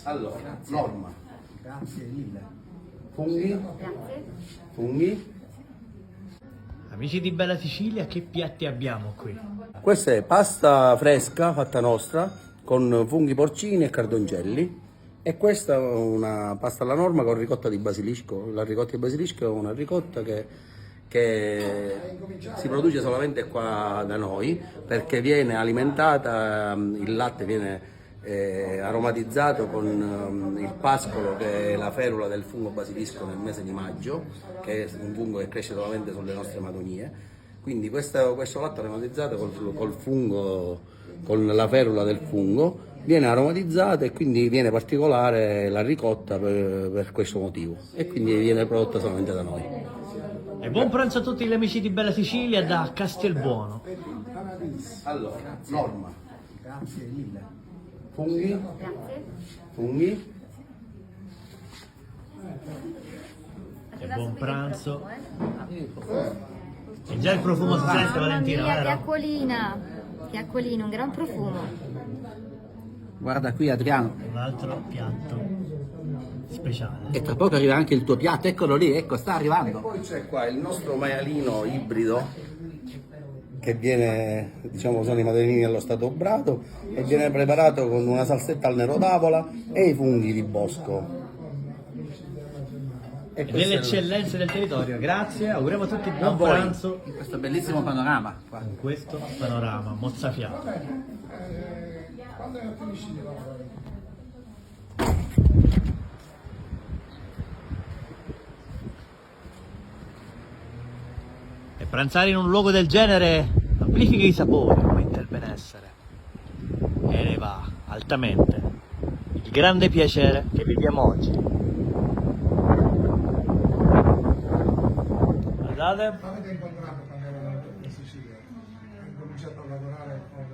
Allora, Norma. Grazie mille. Funghi? Funghi? Amici di Bella Sicilia, che piatti abbiamo qui? Questa è pasta fresca fatta nostra con funghi porcini e cardongelli. E questa è una pasta alla norma con ricotta di basilisco. La ricotta di basilisco è una ricotta che si produce solamente qua da noi perché viene alimentata, il latte viene aromatizzato con il pascolo, che è la ferula del fungo basilisco nel mese di maggio, che è un fungo che cresce solamente sulle nostre madonie. Quindi questo latte aromatizzato col fungo, con la ferula del fungo, viene aromatizzato e quindi viene particolare la ricotta per questo motivo, e quindi viene prodotta solamente da noi. E buon pranzo a tutti gli amici di Bella Sicilia da Castelbuono. Allora, Norma. Grazie mille. Funghi? Funghi? E buon pranzo. E già il profumo si sente, Valentina, Mia, che vero? acquolina, un gran profumo. Guarda qui Adriano, Un altro piatto speciale. e tra poco arriva anche il tuo piatto, eccolo lì, ecco, sta arrivando. Poi c'è qua il nostro maialino ibrido, che viene, diciamo, sono i madonnini allo stato brato, e viene preparato con una salsetta al nero d'avola e i funghi di bosco. E delle eccellenze del territorio. Grazie, auguriamo a tutti A buon voi, pranzo in questo bellissimo panorama. con questo panorama mozzafiato. E pranzare in un luogo del genere amplifica i sapori, aumenta il benessere, eleva altamente il grande piacere che viviamo oggi. Guardate. Avete incontrato quando eravate in Sicilia? Ho cominciato a lavorare con